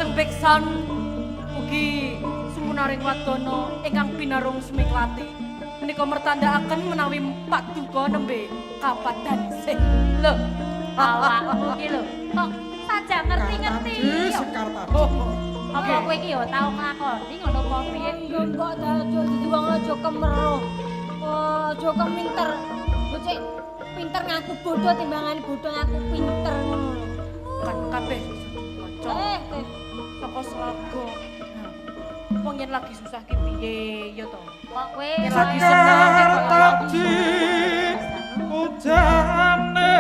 Kakang Beksan ugi sumunaring wadana ingkang binarung Semiklati menika mertandakaken menawi paduka nembe kapadhanisih. Lho, awakmu iki lho kok saja ngerti-ngerti. Sekar tadi. Apa kowe iki ya tau nglakoni ngono apa piye? Lho kok dadi wong aja kemeruh. Aja keminter. Bocah pinter ngaku bodoh timbangane bodoh ngaku pinter ngono. Kan kabeh kanca. Saka Slago. Wong yen lagi susah ki piye ya to? Kok kowe yen lagi seneng tadi ujane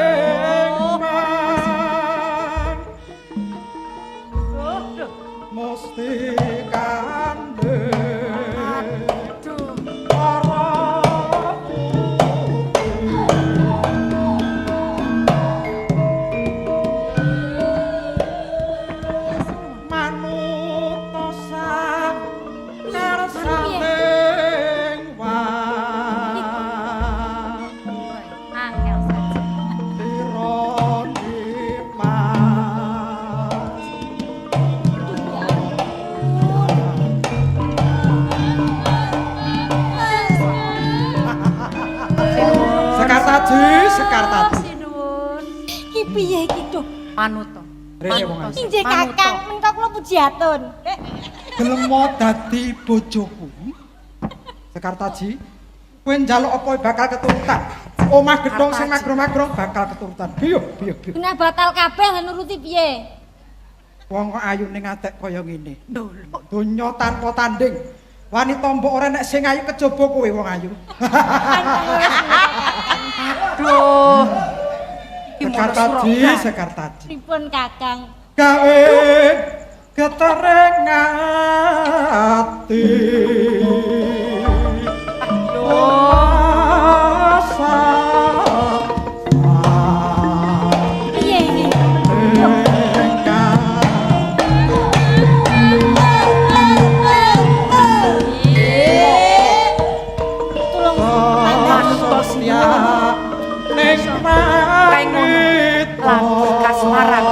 mesti kandhe aduh para manutosan kersaning wah angel saja. ironi mas sekar tadi Sinuwun. Ki piye iki, Duh? Manut to. rene wong ayu Injih Kakang, menika kula pujiatun. gelem dadi bojoku sekar tadi kowe njaluk apa bakal keturutan omah gedhong sing magro-magro bakal keturutan biyo Kena batal kabeh nuruti piye? wong kok ayu ning atek kaya ngene Lho, donya tanpa tanding wanita mbok ora nek sing ayu kejaba kowe wong ayu aduh. sekar tadi Pripun Kakang? gawe ketereng ati Piye iki? Tulung Lagu kasmaran.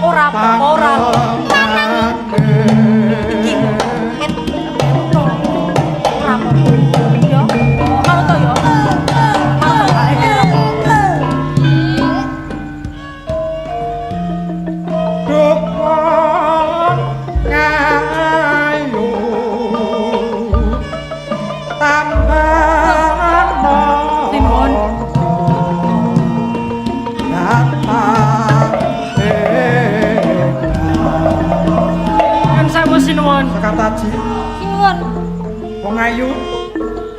Ora apa-apa ora. Iki ora apa-apa. Yo, mau to yo. Sinuwun. Sekar tadi Sinuwun. wong ayu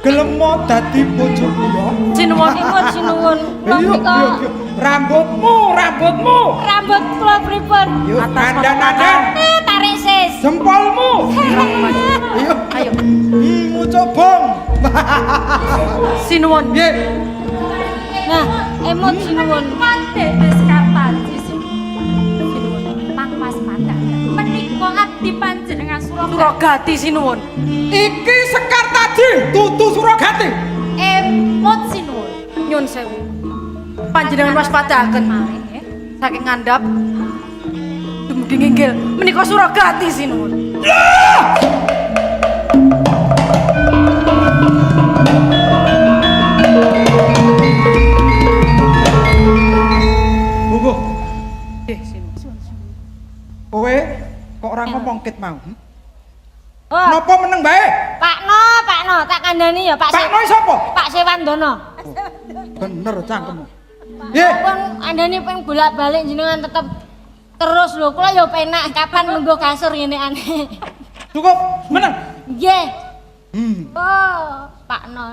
gelem dadi bojoku ya Sinuwun. Sinuwun. Kula Iya, menika rambutmu rambut kula pripun? yuk dandan Tarik sis. jempolmu iya Ayo. mucuk bong Sinuwun. nggih Nah, emot sinuwun. Pandedes Kartaji Sinuwun. Pangmas Pandang. Menika abdi panjenengan Suragati Sinuwun. iki Sekar tadi tutu Suragati Emot Sinuwun. Nyun sewu. Panjenengan waspadaken saking ngandhap dumugi nginggil menika Suragati Sinuwun. Monggo Nggih Sinuwun. kowe kok ora ngomong ket mau Oh, napa meneng bae Pakno, tak kandhani ya Pak Pak Noi sapa Pak Sewandono. bener cangkemmu nggih Pun andani ping bolak-balik jenengan tetep terus lho. Kula ya penak kapan lungguh kasur ngene aneh. cukup meneng Nggih. hmm Oh, Pakno.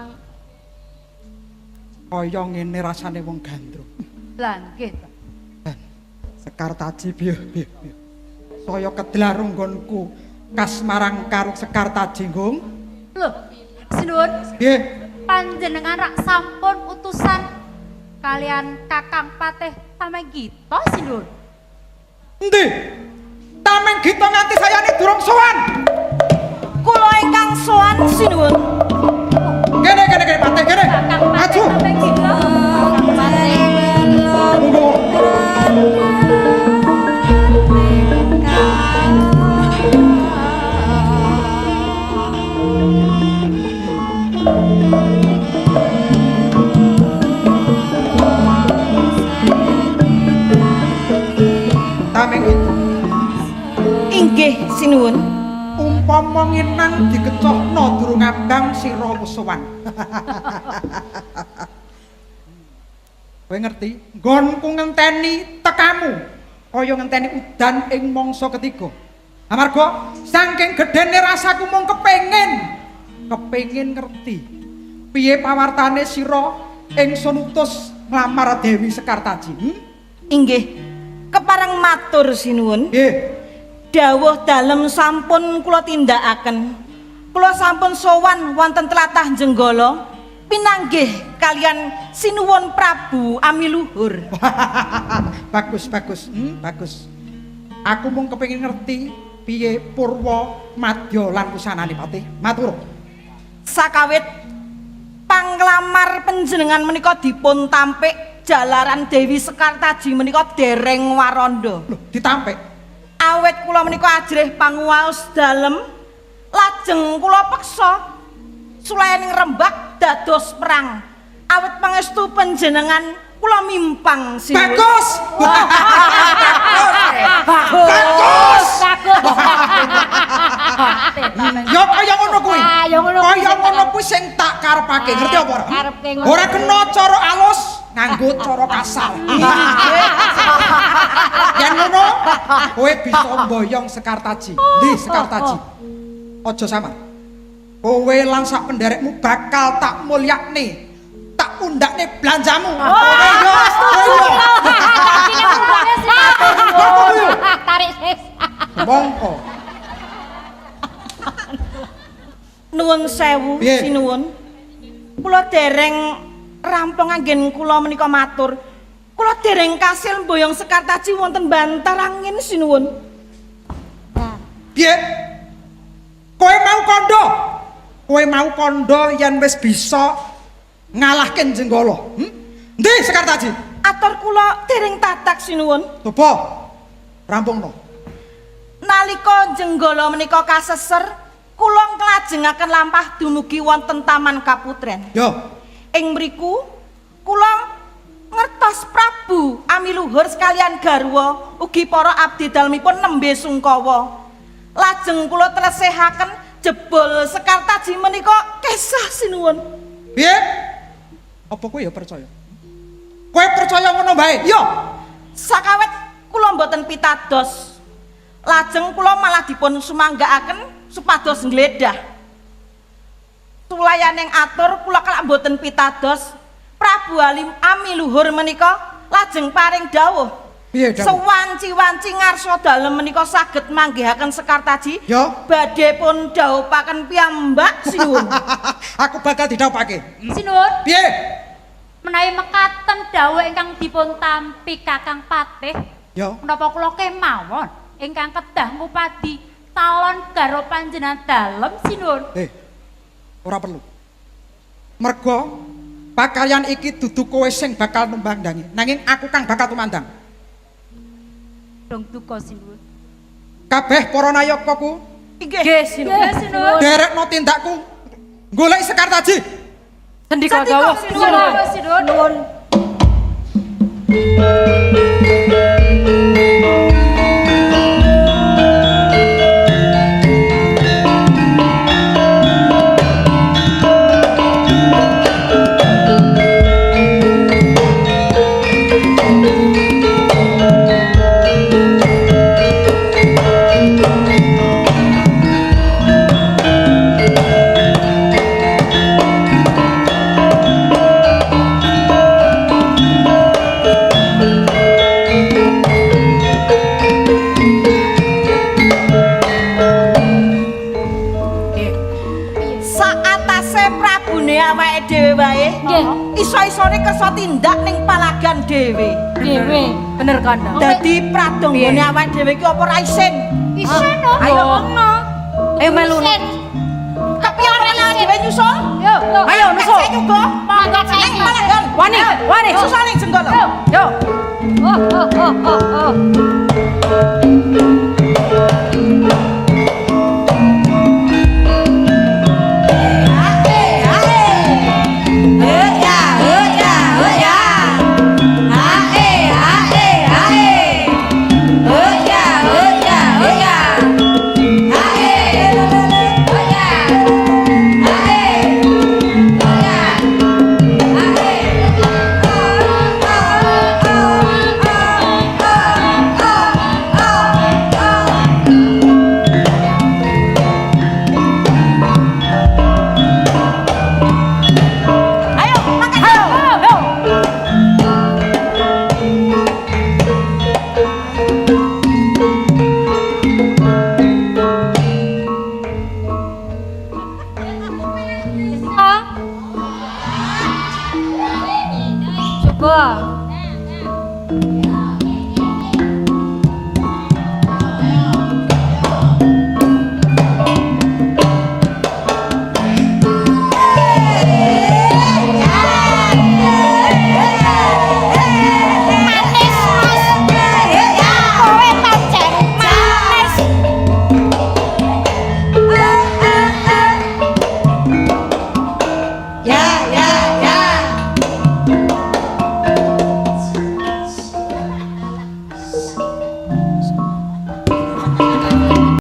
kaya ngene rasane wong gandrung Lah nggih to. Sekar Taji biyo saya kedlarung nggonku kasmarang karo Sekar Taji nggung Lho, Sinuwun. nggih Panjenengan rak sampun utusan kalian Kakang Patih Tamengkita Sinuwun. endi Tamengkita nganti sayane durung sowan Kula ingkang sowan sinuwun. kene Patih kene Kakang Patih maju Tamengkita. monggo daming itu. Inggih sinuwun. Umpama nginang dikecohno durung ngambang sira wis sowan. Kowe ngerti? Nggonku ngenteni tekamu kaya ngenteni udan ing mangsa ketiga. Amarga saking gedene rasaku mung kepengin ngerti piye pawartane sira ingsun utus nglamar Dewi Sekartaji. Inggih. Kepareng matur sinuwun. Nggih. Dawuh dalem sampun kula tindakaken. Kula sampun sowan wonten tlatah Jenggala pinanggih kalian sinuwun Prabu Amiluhur. Bagus. Bagus. Aku mung kepengin ngerti piye Purwa, Madya lan kusanane Patih. Matur. Sakawit panglamar panjenengan menika dipun tampik jalaran Dewi Sekartaji menika dereng waranda. Lho, ditampik. Awet kula menika ajrih panguwaos dalem lajeng kula peksa sulayaning rembag dados perang. Awet pangestu panjenengan kula mimpang sinuwun. Bagus. Bagus. Ya kaya ngono kuwi. Ya ngono kuwi. Kaya ngono kuwi sing tak karepake. Ngerti apa ora? Karepe ngono. Ora kena cara alus, nganggo cara kasar. Yen ngono, kowe bisa mboyong Sekartaji. Ndi Sekartaji? Aja samar. Kowe lan sak penderekmu bakal tak mulyakne. Tak undakne belanjamu. Tarik sis. Mongko. Nuwun sewu Piye? sinuwun. Kula dereng rampung anggen kula menika matur. Kula dereng kasil mboyong Sekartaji wonten bantar angin sinuwun. Piye? Kowe mau kondo? Kowe mau kondo yen wis bisa ngalahke Jenggala. Ndi Sekartaji? Atur kula dereng tatak sinuwun. Coba rampungno. Nalika Jenggala menika kaseser, kula nglajengaken lampah dumugi wonten Taman Kaputren. Yo, Ing mriku kula ngertos Prabu Amiluhur sekalian garwa ugi para abdi dalemipun nembe sungkawa. Lajeng kula tresih-aken jebul Sekartaji menika kesah sinuwun. piye? Apa kowe ya percaya? Kowe percaya ngono bae? Yo. Sakawet kula mboten pitados. Lajeng kula malah dipun sumanggaaken supados nggledah. Sulayaning atur kula kalak mboten pitados. Prabu Amiluhur menika lajeng paring dawuh. Piye dawuh? Sewanci-wanci ngarsa dalem menika saged manggihaken Sekartaji. Yo. Badhe pun dawuhaken piyambak sinuwun. Aku bakal didhawuhake. Sinuwun, Piye? menawi mekaten dawuh ingkang dipun tampi Kakang Patih, Yo. menapa kula kemawon ingkang kedah ngupadi talon karo panjenengan dalem sinuwun. Ora perlu. Mergo pakaian iki dudu kowe sing bakal numbandangi, nanging aku kang bakal tumandang. Dong duka sinuwun. Kabeh para nayakaku Inggih Sinuwun. derekno tindakku golek Sekartaji. Sendika Sendika dawuh sinuwun. sinuwun. Nuwun. dhewe wae. Nggih. Iso-isone kersa tindak ning palagan dhewe. Dhewe. Bener Kandang. Dadi pradonggone awake dhewe iki apa ra isin? Isin no. Ayo. Ayo melu. Isin. Tapi ora ana dhewe nyusul. Yo. Ayo, nyusul. Saya juga. Mangkat saya. Ning palagan. Wani, wani. Susah ning jenggala. Yo. Oh.